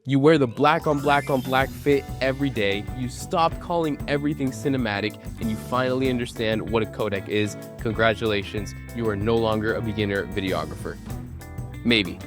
You wear the black on black on black fit every day, you stop calling everything cinematic, and you finally understand what a codec is. Congratulations, you are no longer a beginner videographer. Maybe.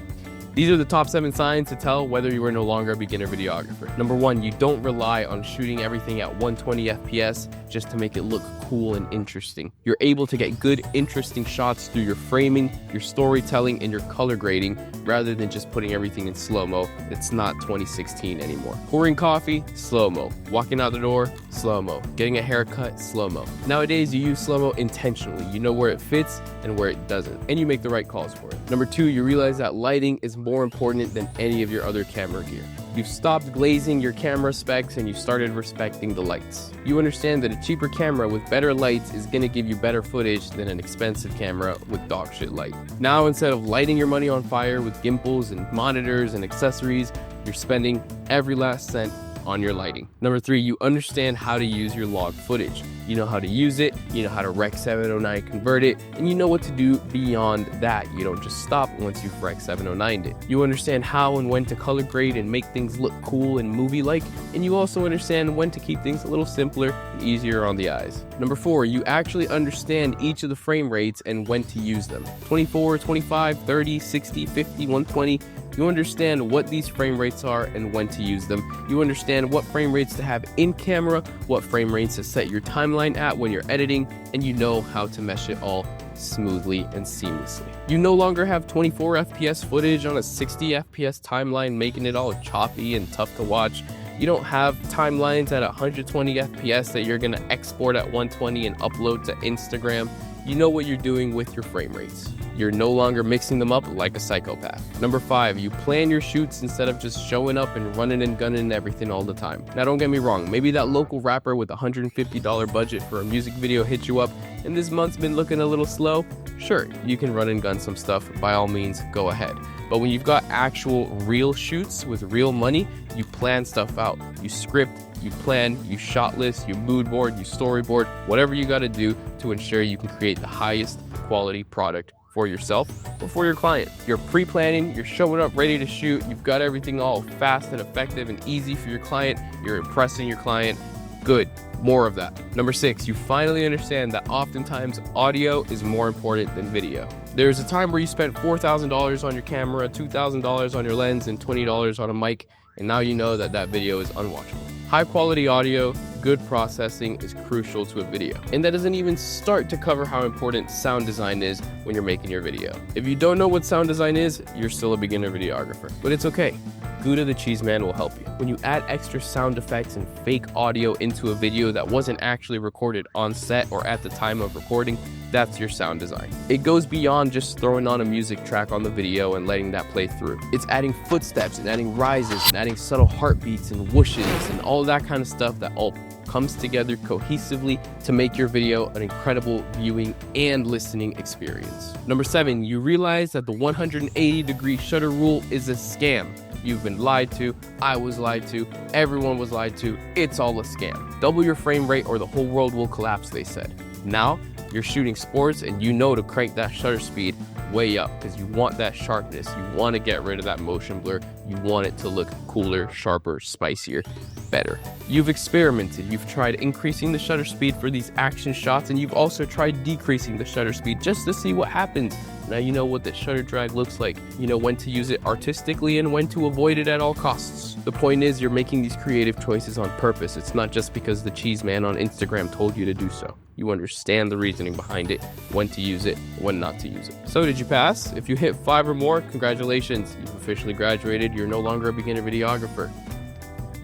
These are the top 7 signs to tell whether you are no longer a beginner videographer. Number 1, you don't rely on shooting everything at 120 FPS just to make it look cool and interesting. You're able to get good, interesting shots through your framing, your storytelling, and your color grading, rather than just putting everything in slow-mo. It's not 2016 anymore. Pouring coffee, slow-mo. Walking out the door, slow-mo. Getting a haircut, slow-mo. Nowadays, you use slow-mo intentionally. You know where it fits and where it doesn't, and you make the right calls for it. Number 2, you realize that lighting is more important than any of your other camera gear. You've stopped glazing your camera specs and you started respecting the lights. You understand that a cheaper camera with better lights is gonna give you better footage than an expensive camera with dog shit light. Now, instead of lighting your money on fire with gimbals and monitors and accessories, you're spending every last cent on your lighting. Number 3, you understand how to use your log footage. You know how to use it, you know how to Rec 709 convert it, and you know what to do beyond that. You don't just stop once you've Rec 709'd it. You understand how and when to color grade and make things look cool and movie-like, and you also understand when to keep things a little simpler and easier on the eyes. Number 4, you actually understand each of the frame rates and when to use them. 24, 25, 30, 60, 50, 120. You understand what these frame rates are and when to use them. You understand what frame rates to have in camera, what frame rates to set your timeline at when you're editing, and you know how to mesh it all smoothly and seamlessly. You no longer have 24 FPS footage on a 60 FPS timeline, making it all choppy and tough to watch. You don't have timelines at 120 FPS that you're gonna export at 120 and upload to Instagram. You know what you're doing with your frame rates. You're no longer mixing them up like a psychopath. Number 5, you plan your shoots instead of just showing up and running and gunning everything all the time. Now, don't get me wrong, maybe that local rapper with a $150 budget for a music video hit you up and this month's been looking a little slow. Sure, you can run and gun some stuff, by all means, go ahead. But when you've got actual real shoots with real money, you plan stuff out. You script, you plan, you shot list, you mood board, you storyboard, whatever you gotta do to ensure you can create the highest quality product for yourself or for your client. You're pre-planning, you're showing up ready to shoot, you've got everything all fast and effective and easy for your client, you're impressing your client. Good, more of that. Number 6, you finally understand that oftentimes audio is more important than video. There's a time where you spent $4,000 on your camera, $2,000 on your lens, and $20 on a mic, and now you know that that video is unwatchable. High quality audio, good processing is crucial to a video. And that doesn't even start to cover how important sound design is when you're making your video. If you don't know what sound design is, you're still a beginner videographer. But it's okay. Gouda the Cheese Man will help you. When you add extra sound effects and fake audio into a video that wasn't actually recorded on set or at the time of recording, that's your sound design. It goes beyond just throwing on a music track on the video and letting that play through. It's adding footsteps and adding rises and adding subtle heartbeats and whooshes and all that kind of stuff that all comes together cohesively to make your video an incredible viewing and listening experience. Number 7, you realize that the 180-degree shutter rule is a scam. You've been lied to, I was lied to, everyone was lied to, it's all a scam. Double your frame rate or the whole world will collapse, they said. Now, you're shooting sports and you know to crank that shutter speed way up because you want that sharpness, you want to get rid of that motion blur, you want it to look cooler, sharper, spicier, better. You've experimented, you've tried increasing the shutter speed for these action shots, and you've also tried decreasing the shutter speed just to see what happens. Now you know what the shutter drag looks like. You know when to use it artistically and when to avoid it at all costs. The point is, you're making these creative choices on purpose. It's not just because the cheese man on Instagram told you to do so. You understand the reasoning behind it, when to use it, when not to use it. So did you pass? If you hit 5 or more, congratulations. You've officially graduated. You're no longer a beginner videographer.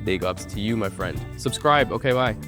Big ups to you, my friend. Subscribe. Okay, bye.